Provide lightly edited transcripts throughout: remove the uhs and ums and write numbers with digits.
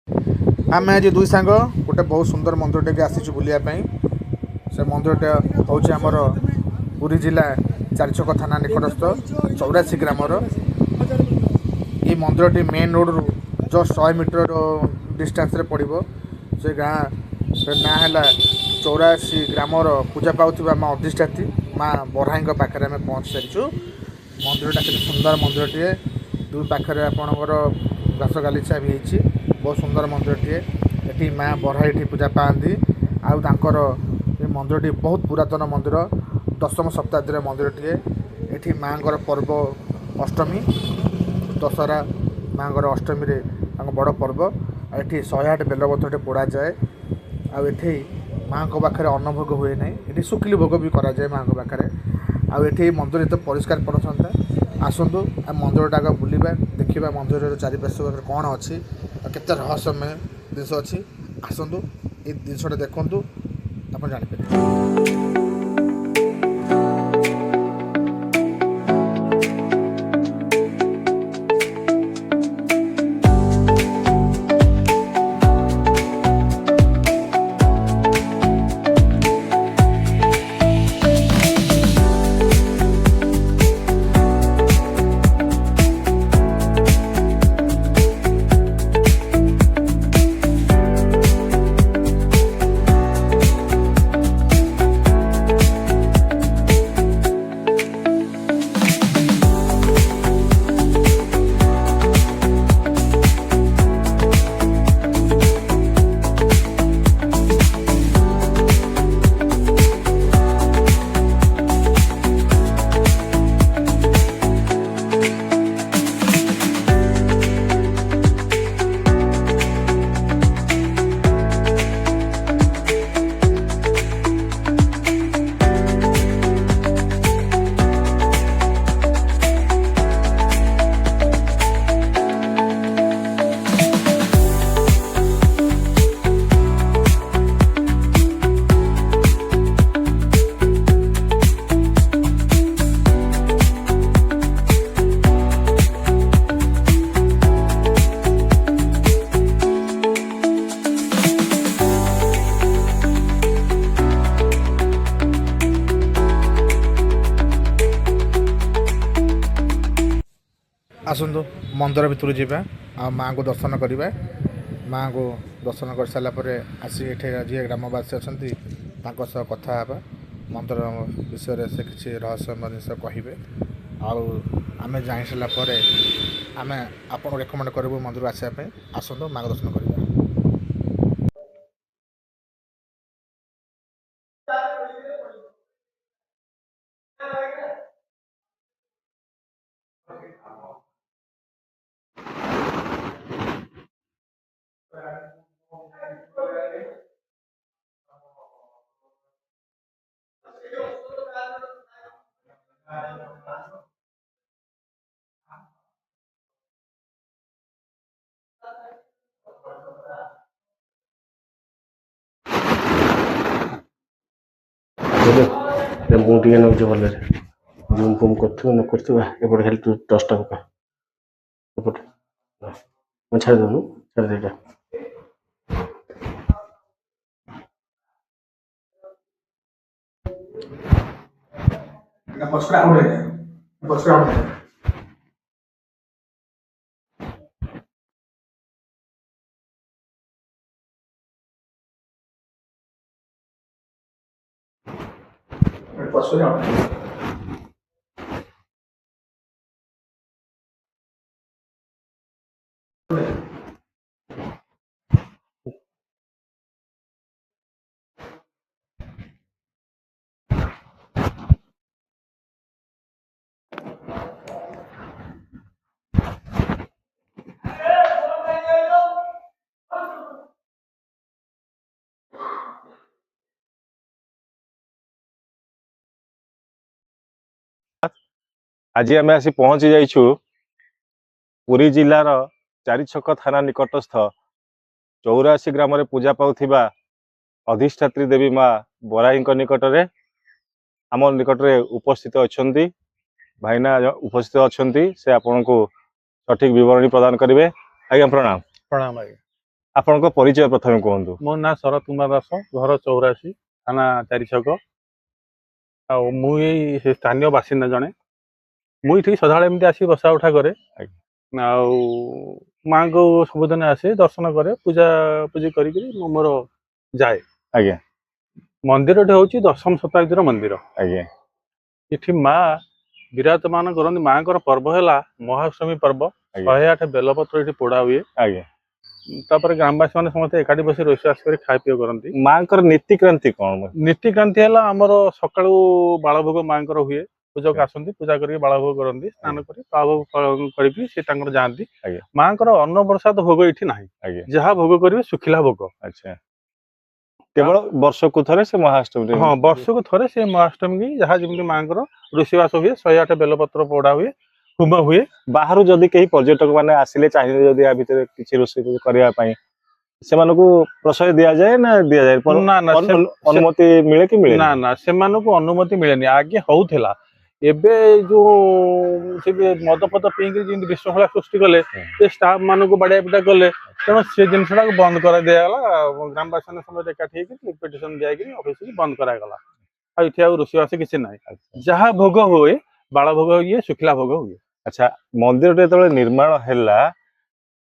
आम आज दुई सांग गोटे बहुत सुंदर मंदिर टे आसी बुलायापी से मंदिरटा हूँ आमर पुरी जिला चारिछक थाना निकटस्थ चौरासी ग्रामर ये मंदिर मेन रोड रु जस्ट 100 मीटर डिस्टेंस रे पड़ो से गाँ ना है चौरासी ग्रामर पूजा पाता माँ अधिष्ठात्री माँ बराही पाखे आम पहुँच सारी मंदिरटा के सुंदर मंदिर टे दुई पाखे आपणकर घास गालीचा भी होती बहुत सुंदर मंदिर टे ये माँ बराही पूजा पाती आउर मंदिर बहुत पुरातन मंदिर दशम शताब्दी मंदिर टे ये माँ पर्व अष्टमी दशहरा माँ अष्टमी रे बड़ पर्व ये 108 बेलपत्र पोड़ा जाए आठी माँ पाखे अन्नभोग हुए ना ये शुक्ली भोग भी कराए माँ पाखे आठी मंदिर एत परिष्कार परिच्छन्नता आसतु आ मंदिर टाक बुलवा देखा मंदिर चारिपार्श्व कौन अच्छी केते रहस्यमय जिन अच्छी आसतु ये जिनसा देखु आप जापर। आसतु मंदिर भितर जावा आ माँ को दर्शन करवा माँ को दर्शन कर सारापर आसी जी ग्रामवासी अच्छा कथा हाँ मंदिर विषय से किसी रहस्यमय जिनस कहे आम जाई सारापर आम आपको रेकमेंड करूँ मंदिर आसापी आसतु माँ को दर्शन करवा। मुझे नौचे भल जूम फूम करपटे खाली तू 10टा पका एपटे छाड़ दौनु छाड़ देटा आज आम आसी पहुंची जाइछु पुरी जिलार चारिछक थाना निकटस्थ 84 ग्राम पूजा पाउथिबा अधिष्ठात्री देवी माँ बराही निकटरे आम निकटरे उपस्थित अछंती भाईना उपस्थित अछंती से आपन को सठिक विवरणी प्रदान करेंगे। आज्ञा प्रणाम। प्रणाम आज्ञा। ଆପଣଙ୍କ ପରିଚୟ ପ୍ରଥମେ କୁହନ୍ତୁ। ମୋ ନାଁ ଶରତ କୁମାର ଦାସ, ଘର 84, ଥାନା 4 ଛକ। ଆଉ ମୁଁ ଏଇ ସେ ସ୍ଥାନୀୟ ବାସିନ୍ଦା ଜଣେ। ମୁଁ ଏଠି ସଦାବେଳେ ଏମିତି ଆସି ବସା ଉଠା କରେ। ଆଉ ମାଙ୍କୁ ସବୁଦିନ ଆସେ ଦର୍ଶନ କରେ, ପୂଜା ପୂଜି କରିକି ମୁଁ ମୋର ଯାଏ। ଆଜ୍ଞା ମନ୍ଦିରଟି ହଉଛି 10ମ ଶତାବ୍ଦୀର ମନ୍ଦିର। ଆଜ୍ଞା ଏଠି ମା ବିରାଜମାନ କରନ୍ତି। ମାଙ୍କର ପର୍ବ ହେଲା ମହାଷ୍ଟମୀ ପର୍ବ। 108 ବେଲପତ୍ର ଏଠି ପୋଡ଼ା ହୁଏ। ଆଜ୍ଞା ତାପରେ ଗ୍ରାମବାସୀ ମାନେ ସମସ୍ତେ ଏକାଠି ବସି ରୋଷେଇବାସ କରି ଖାଇ ପିଇ କରନ୍ତି। ମାଙ୍କର ନୀତିକ୍ରାନ୍ତି କଣ? ନୀତିକ୍ରାନ୍ତି ହେଲା ଆମର ସକାଳୁ ବାଳଭୋଗ ମାଙ୍କର ହୁଏ। ପୂଜକ ଆସନ୍ତି, ପୂଜା କରିକି ବାଳଭୋଗ କରନ୍ତି, ସ୍ନାନ କରି ବାଳଭୋଗ କରିକି ସେ ତାଙ୍କର ଯାଆନ୍ତି। ମାଙ୍କର ଅନ୍ନପ୍ରସାଦ ଭୋଗ ଏଠି ନାହିଁ। ଯାହା ଭୋଗ କରିବେ ଶୁଖିଲା ଭୋଗ। ଆଚ୍ଛା, କେବଳ ବର୍ଷକୁ ଥରେ ସେ ମହାଷ୍ଟମୀ? ହଁ, ବର୍ଷକୁ ଥରେ ସେ ମହାଷ୍ଟମୀ କି ଯାହା ଯେମିତି ମାଙ୍କର ରୋଷେଇବାସ ହୁଏ, 108 ବେଲପତ୍ର ପୋଡ଼ା ହୁଏ, ହୋମ ହୁଏ। ବାହାରୁ ଯଦି କେହି ପର୍ଯ୍ୟଟକ ମାନେ ଆସିଲେ ଚାହିଁବେ ଯଦି ୟା ଭିତରେ କିଛି ରୋଷେଇ କରିବା ପାଇଁ, ସେମାନଙ୍କୁ ପ୍ରଶୟ ଦିଆଯାଏ ନା ଦିଆଯାଏ? ଅନୁମତି ମିଳେ କି ମିଳେ? ନା, ସେମାନଙ୍କୁ ଅନୁମତି ମିଳେନି। ଆଗେ ହଉଥିଲା, ଏବେ ଯୋଉ ସେ ମଦ ଫଦ ପିଇକି ଯେମିତି ବିଶୃଙ୍ଖଳା ସୃଷ୍ଟି କଲେ, ସେ ଷ୍ଟାଫ ମାନଙ୍କୁ ବାଡିଆ ପିଟା କଲେ, ତେଣୁ ସେ ଜିନିଷଟାକୁ ବନ୍ଦ କରିଦିଆଗଲା। ଗ୍ରାମବାସୀ ସମୟରେ ଏକାଠି ହେଇକି ପିଟିସନ ଦିଆହେଇକି ଅଫିସକୁ ବନ୍ଦ କରାଗଲା। ଆଉ ଏଠି ଆଉ ରୋଷେଇବାସ କିଛି ନାହିଁ। ଯାହା ଭୋଗ ହୁଏ ବାଳ ଭୋଗ ହୁଏ, ଶୁଖିଲା ଭୋଗ ହୁଏ। ଆଚ୍ଛା, ମନ୍ଦିରଟା ଯେତେବେଳେ ନିର୍ମାଣ ହେଲା,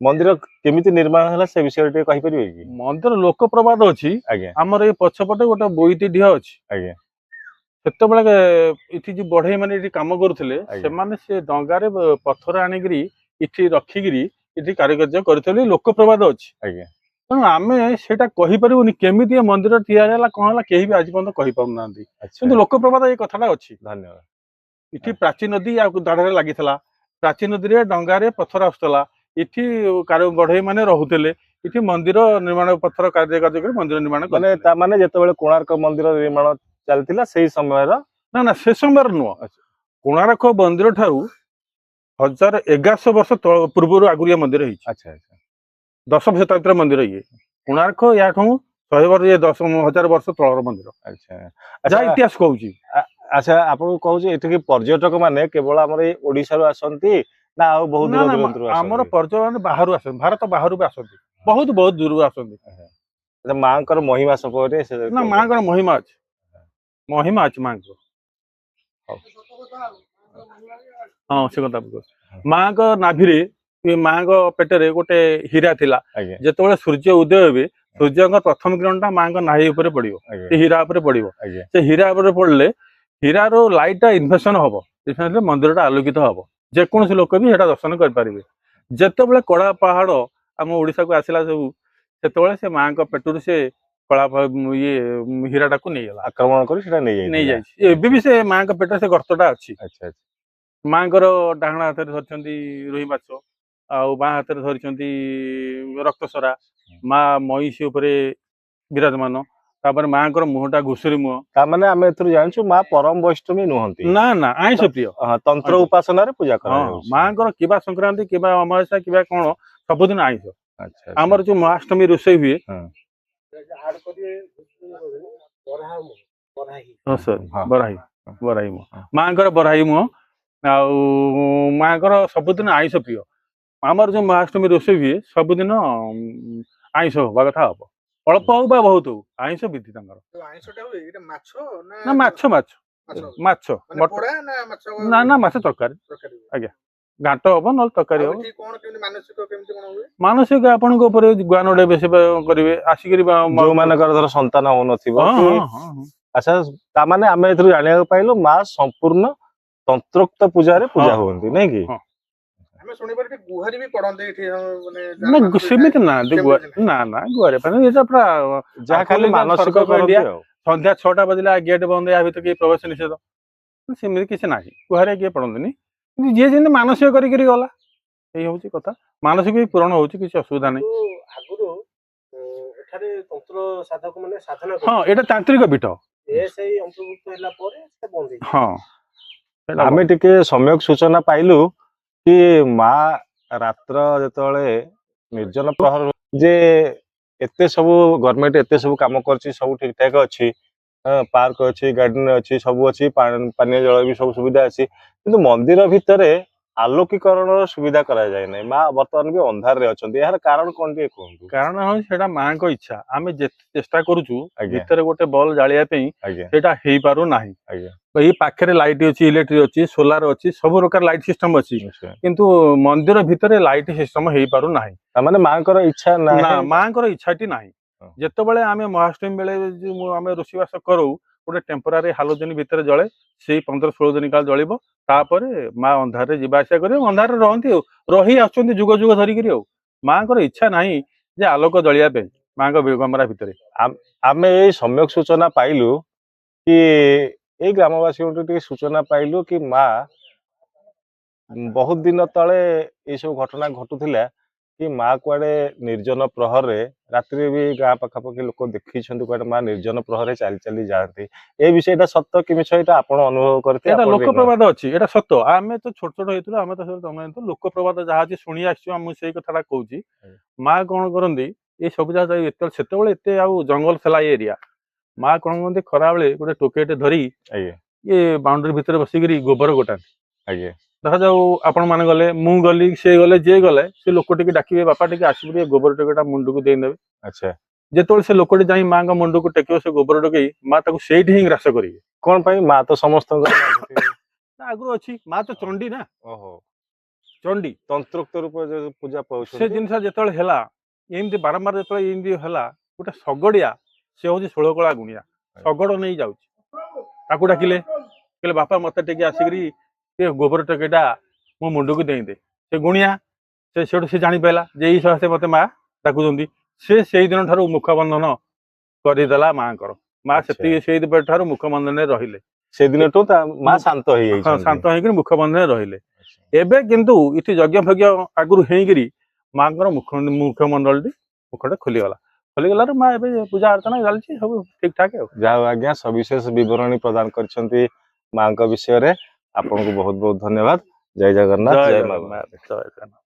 ମନ୍ଦିର କେମିତି ନିର୍ମାଣ ହେଲା ସେ ବିଷୟରେ ଟିକେ କହିପାରିବେ କି? ମନ୍ଦିର ଲୋକ ପ୍ରବାଦ ଅଛି। ଆମର ଏଇ ପଛପଟେ ଗୋଟେ ବୋଇତି ଢିଅ ଅଛି। ସେତେବେଳେ ଏଠି ଯୋଉ ବଢେଇ ମାନେ ଏଠି କାମ କରୁଥିଲେ, ସେମାନେ ସେ ଡଙ୍ଗାରେ ପଥର ଆଣିକିରି ଏଠି ରଖିକିରି ଏଠି କାରୁକାର୍ଯ୍ୟ କରିଥିଲେ ଲୋକ ପ୍ରବାଦ ଅଛି। ତେଣୁ ଆମେ ସେଇଟା କହିପାରିବୁନି କେମିତି ଏ ମନ୍ଦିର ତିଆରି ହେଲା, କଣ ହେଲା, କେହି ବି ଆଜି ପର୍ଯ୍ୟନ୍ତ କହିପାରୁନାହାନ୍ତି। କିନ୍ତୁ ଲୋକ ପ୍ରବାଦ ଏଇ କଥାଟା ଅଛି। ଧନ୍ୟବାଦ। ଏଠି ପ୍ରାଚୀ ନଦୀ ଆଉ ଦାଢରେ ଲାଗିଥିଲା। ପ୍ରାଚୀ ନଦୀରେ ଡଙ୍ଗାରେ ପଥର ଆସୁଥିଲା। ଏଠି ବଢେଇ ମାନେ ରହୁଥିଲେ। ଏଠି ମନ୍ଦିର ନିର୍ମାଣ ପଥର କାର୍ଯ୍ୟ କରି ମନ୍ଦିର ନିର୍ମାଣ କଲେ। ତାମାନେ ଯେତେବେଳେ କୋଣାର୍କ ମନ୍ଦିର ନିର୍ମାଣ ଚାଲିଥିଲା ସେଇ ସମୟର? ନା, ସେ ସମୟର ନୁହଁ। କୋଣାର୍କ ମନ୍ଦିର ଠାରୁ 1100 ବର୍ଷ ପୂର୍ବରୁ ଆଗରୁ ଏ ମନ୍ଦିର ହେଇଛି। 10ମ ଶତାବ୍ଦୀର ମନ୍ଦିର ଇଏ। କୋଣାର୍କ ୟାଠୁ 1000 ବର୍ଷ ତଳର ମନ୍ଦିର। ଯାହା ଇତିହାସ କହୁଛି। ଆଚ୍ଛା, ଆପଣଙ୍କୁ କହୁଛି ଏଠିକି ପର୍ଯ୍ୟଟକ ମାନେ କେବଳ ଆମର ଏଇ ଓଡିଶାରୁ ଆସନ୍ତି ନା ଆଉ ବହୁତ ଦୂର ଦୂରାନ୍ତରୁ ଆସନ୍ତି? ଆମର ପର୍ଯ୍ୟଟକ ମାନେ ବାହାରୁ ଆସନ୍ତି, ଭାରତ ବାହାରୁ ବି ଆସନ୍ତି, ବହୁତ ଦୂରରୁ ଆସନ୍ତି। ମାଙ୍କର ମହିମା ସପକ୍ଷରେ? ନା, ମାଙ୍କର ମହିମା ଅଛି, ମହିମା ଅଛି ମାଙ୍କର। ହଁ, ସେ କଥା ମାଙ୍କ ନାଭିରେ, ମାଙ୍କ ପେଟରେ ଗୋଟେ ହୀରା ଥିଲା। ଯେତେବେଳେ ସୂର୍ଯ୍ୟ ଉଦୟ ହେବେ, ସୂର୍ଯ୍ୟଙ୍କ ପ୍ରଥମ କିରଣଟା ମାଙ୍କ ନାଭି ଉପରେ ପଡିବ, ସେ ହୀରା ଉପରେ ପଡିବ। ସେ ହୀରା ଉପରେ ପଡିଲେ ହୀରାର ଲାଇଟ୍ ଟା ଇନଭେସନ ହବ, ମନ୍ଦିରଟା ଆଲୋକିତ ହବ। ଯେକୌଣସି ଲୋକ ବି ସେଟା ଦର୍ଶନ କରିପାରିବେ। ଯେତେବେଳେ କଳା ପାହାଡ ଆମ ଓଡିଶାକୁ ଆସିଲା ସବୁ, ସେତେବେଳେ ସେ ମାଙ୍କ ପେଟରୁ ସେ କଳା ହୀରାଟାକୁ ନେଇଗଲା, ଆକ୍ରମଣ କରି ସେଟା ନେଇଯାଇଛି। ଏବେ ବି ସେ ମାଙ୍କ ପେଟରେ ସେ ଗର୍ତ୍ତଟା ଅଛି। ମାଙ୍କର ଡାହାଣ ହାତରେ ଧରିଛନ୍ତି ରୋହି ମାଛ, ଆଉ ବାଁ ହାତରେ ଧରିଛନ୍ତି ରକ୍ତସରା। ମା ମଇଁଷି ଉପରେ ବିରାଜମାନ। ତାପରେ ମାଙ୍କର ମୁହଁଟା ଘୁଷୁରୀ ମୁହଁ। ତାମାନେ ଆମେ ଏଥିରୁ ଜାଣିଛୁ ମା ପରମ ବୈଷ୍ଣବୀ ନୁହନ୍ତି। ନା, ଆଇଁଷ ପ୍ରିୟ। ତନ୍ତ୍ର ଉପାସନାରେ ପୂଜା କରାଯାଉଛି। ମାଙ୍କର କିବା ସଂକ୍ରାନ୍ତି, କିବା ଅମାବାସ୍ୟା, କିବା କଣ, ସବୁଦିନ ଆଇଁଷ। ଆମର ଯୋଉ ମହାଷ୍ଟମୀ ରୋଷେଇ ହୁଏ, ବରାହି ମୁହଁ, ମାଙ୍କର ବରାହି ମୁହଁ। ଆଉ ମାଙ୍କର ସବୁଦିନ ଆଇଁଷ ପ୍ରିୟ। ଆମର ଯୋଉ ମହାଷ୍ଟମୀ ରୋଷେଇ ହୁଏ, ସବୁଦିନ ଆଇଁଷ ହବା କଥା ହବ। ଅଳ୍ପ ହଉ ବା ବହୁତ ହଉ, ଆଇଁଷ ବିଧି ତାଙ୍କର। ନା, ମାଛ ତରକାରୀ। ଆଜ୍ଞା, ଘାଣ୍ଟ ହବ, ନହେଲେ ତରକାରୀ ହବ। ମାନସିକ ଆପଣଙ୍କ ଉପରେ ଗୁଆନଡେ ବେଶୀ କରିବେ ଆସିକିରି, ଯୋଉମାନଙ୍କର ଧର ସନ୍ତାନ ହଉନଥିବ। ଆଚ୍ଛା, ତାମାନେ ଆମେ ଏଥିରୁ ଜାଣିବାକୁ ପାଇଲୁ ମା ସମ୍ପୂର୍ଣ୍ଣ ତନ୍ତ୍ରୋକ୍ତ ପୂଜାରେ ପୂଜା ହୁଅନ୍ତି, ନାଇଁ କି? ସେମିତି ନା, ଗୁଆରେ ଯାହା ଖାଲି ମାନସିକ କରନ୍ତି। ସନ୍ଧ୍ୟା 6ଟା ବାଜିଲା ଗେଟ୍ ବନ୍ଦ, ୟା ଭିତରେ କିଏ ପ୍ରବେଶ ନିଷେଧ। ସେମିତି କିଛି ନାହିଁ, ଗୁହାରେ କିଏ ପଡନ୍ତିନି। କିନ୍ତୁ ଯିଏ ଯେମିତି ମାନସିକ କରିକିରି ଗଲା, ଏଇ ହଉଛି କଥା। ମାନସିକ ବି ପୂରଣ ହଉଛି, କିଛି ଅସୁବିଧା ନାହିଁ। ହଁ, ଏଇଟା ତାନ୍ତ୍ରିକ ପୀଠ। ହଁ, ଆମେ ଟିକେ ସମ୍ୟକ ସୂଚନା ପାଇଲୁ କି ମା ରାତ୍ର ଯେତେବେଳେ ନିର୍ଜନ ପ୍ରହର, ଯେ ଏତେ ସବୁ ଗଭର୍ଣ୍ଣମେଣ୍ଟ ଏତେ ସବୁ କାମ କରୁଛି, ସବୁ ଠିକ ଠାକ ଅଛି, ପାର୍କ ଅଛି, ଗାର୍ଡେନ ଅଛି, ସବୁ ଅଛି, ପାନୀୟ ଜଳ ବି ସବୁ ସୁବିଧା ଅଛି, କିନ୍ତୁ ମନ୍ଦିର ଭିତରେ ଆଲୋକୀକରଣର ସୁବିଧା କରାଯାଏ ନାହିଁ, ମା ବର୍ତ୍ତମାନ ବି ଅନ୍ଧାରରେ ଅଛନ୍ତି, ଏହାର କାରଣ କଣ ଟିକେ କୁହନ୍ତୁ। କାରଣ ହଉଛି ସେଇଟା ମାଙ୍କ ଇଚ୍ଛା। ଆମେ ଯେତେ ଚେଷ୍ଟା କରୁଛୁ ଆଜ୍ଞା। ଭିତରେ ଗୋଟେ ବଲ୍ ଜାଳିବା ପାଇଁ ଆଜ୍ଞା ସେଇଟା ହେଇପାରୁ ନାହିଁ। ଆଜ୍ଞା ଏଇ ପାଖରେ ଲାଇଟ୍ ଅଛି, ଇଲେକ୍ଟ୍ରିକ ଅଛି, ସୋଲାର ଅଛି, ସବୁ ପ୍ରକାର ଲାଇଟ୍ ସିଷ୍ଟମ ଅଛି, ନିଶ୍ଚୟ। କିନ୍ତୁ ମନ୍ଦିର ଭିତରେ ଲାଇଟ୍ ସିଷ୍ଟମ ହେଇପାରୁ ନାହିଁ। ତାମାନେ ମାଙ୍କର ଇଚ୍ଛା ନା, ନାହିଁ। ମାଙ୍କର ଇଚ୍ଛାଟି ନାହିଁ। ହଁ। ଯେତେବେଳେ ଆମେ ମହାଷ୍ଟମୀ ବେଳେ ଆମେ ରୋଷେଇବାସ କରୁ, ଗୋଟେ ଟେମ୍ପୋରାରୀ ହାଲୋଜେନ ଭିତରେ ଜଳେ, ସେଇ 15-16 ଦିନ କାଳ ଜଳିବ। ତାପରେ ମା ଅନ୍ଧାରରେ ଯିବା ଆସିବା କରିବେ, ଅନ୍ଧାରରେ ରହନ୍ତି ଆଉ, ରହି ଆସୁଛନ୍ତି ଯୁଗ ଯୁଗ ଧରିକିରି ଆଉ। ମାଙ୍କର ଇଚ୍ଛା ନାହିଁ ଯେ ଆଲୋକ ଜଳିବା ପାଇଁ ମାଙ୍କ ଗମରା ଭିତରେ। ଆମେ ଏଇ ସମ୍ୟକ ସୂଚନା ପାଇଲୁ କି ଏଇ ଗ୍ରାମବାସୀଙ୍କଠୁ ଟିକେ ସୂଚନା ପାଇଲୁ କି ମା ବହୁତ ଦିନ ତଳେ ଏଇ ସବୁ ଘଟଣା ଘଟୁଥିଲା କି ମା କୁଆଡେ ନିର୍ଜନ ପ୍ରହରରେ ରାତିରେ ବି ଗାଁ ପାଖାପାଖି ଲୋକ ଦେଖିଛନ୍ତି କୁଆଡେ ମା ନିର୍ଜନ ପ୍ରହରରେ ଚାଲି ଚାଲି ଯାଆନ୍ତି। ଏ ବିଷୟଟା ସତ କି ମିଛ ଏଇଟା ଆପଣ ଅନୁଭବ କରିଥିବେ? ଏଇଟା ଆପଣ ଲୋକ ବି ପ୍ରବାଦ ଅଛି, ଏଇଟା ସତ। ଆମେ ତ ଛୋଟ ଛୋଟ ହେଇଥିଲୁ, ଆମେ ତ ତମେ ଲୋକ ପ୍ରବାଦ ଯାହା ଅଛି ଶୁଣି ଆସିଛୁ। ମୁଁ ସେଇ କଥାଟା କହୁଛି। ମା କଣ କରନ୍ତି, ଏଇ ସବୁ ଯାକ ସେତେବେଳେ ଏତେ ଆଉ ଜଙ୍ଗଲ ଥିଲା ଏ ଏରିଆ। ମା କଣ କରନ୍ତି, ଖରାବେଳେ ଗୋଟେ ଟୋକେଇଟେ ଧରି ଆଜ୍ଞା ଇଏ ବାଉଣ୍ଡରୀ ଭିତରେ ବସିକିରି ଗୋବର ଗୋଟାନ୍ତି। ଆଜ୍ଞା ଦେଖାଯାଉ ଆପଣ ମାନେ ଗଲେ, ମୁଁ ଗଲି, ସେ ଗଲେ, ଯିଏ ଗଲେ, ସେ ଲୋକ ଟିକେ ଡାକିବେ, ବାପା ଟିକେ ଆସିବୁ, ଟିକେ ଗୋବର ଟୋକେଇଟା ମୁଣ୍ଡକୁ ଦେଇନେବେ। ଆଚ୍ଛା। ଯେତେବେଳେ ସେ ଲୋକଟି ଯାଇ ମାଙ୍କ ମୁଣ୍ଡକୁ ଟେକିବ ସେ ଗୋବର ଟୋକେଇ, ମା ତାକୁ ସେଇଠି ହିଁ ଗ୍ରାସ କରିବେ। କଣ ପାଇଁ? ମା ତ ସମସ୍ତଙ୍କର ଆଗରୁ ଅଛି, ମା ତ ଚଣ୍ଡୀ ନା। ଓହୋ, ଚଣ୍ଡୀ ତନ୍ତ୍ରୋକ୍ତ ରୂପରେ ପୂଜା ସେ ପାଉଛନ୍ତି। ଜିନିଷ ଯେତେବେଳେ ହେଲା, ଏମିତି ବାରମ୍ବାର ଯେତେବେଳେ ଏମିତି ହେଲା, ଗୋଟେ ଶଗଡିଆ, ସେ ହଉଛି 16 କଳା ଗୁଣିଆ, ଶଗଡ ନେଇ ଯାଉଛି। ତାକୁ ଡାକିଲେ, କହିଲେ ବାପା ମତେ ଟିକେ ଆସିକିରି ସେ ଗୋବର ଟୋକେଇଟା ମୋ ମୁଣ୍ଡକୁ ଦେଇଦେ। ସେ ଗୁଣିଆ ସେଠୁ ସେ ଜାଣିପାରିଲା ଯେ ଏଇ ସକାଶେ ମତେ ମା ଡାକୁଛନ୍ତି। ସେ ସେଇ ଦିନ ଠାରୁ ମୁଖବନ୍ଧନ କରିଦେଲା ମାଙ୍କର। ମା ସେତିକି ସେଇ ଠାରୁ ମୁଖବନ୍ଧନରେ ରହିଲେ। ସେଦିନଠୁ ମା ଶାନ୍ତ ହେଇଯାଇଛନ୍ତି। ଶାନ୍ତ ହେଇକିରି ମୁଖବନ୍ଧନରେ ରହିଲେ। ଏବେ କିନ୍ତୁ ଏଠି ଯଜ୍ଞ ଫଜ୍ଞ ଆଗରୁ ହେଇକିରି ମାଙ୍କର ମୁଖମଣ୍ଡଳଟି ମୁଖଟା ଖୋଲିଗଲାରୁ ମା ଏବେ ପୂଜା ଅର୍ଚ୍ଚନା ଚାଲିଛି, ସବୁ ଠିକ ଠାକ ଆଉ। ଯାହା ହଉ ଆଜ୍ଞା, ସବିଶେଷ ବିବରଣୀ ପ୍ରଦାନ କରିଛନ୍ତି ମାଙ୍କ ବିଷୟରେ। ଆପଣଙ୍କୁ ବହୁତ ବହୁତ ଧନ୍ୟବାଦ। ଜୟ ଜଗନ୍ନାଥ, ଜୟ ମା। ଜଗନ୍ନାଥ।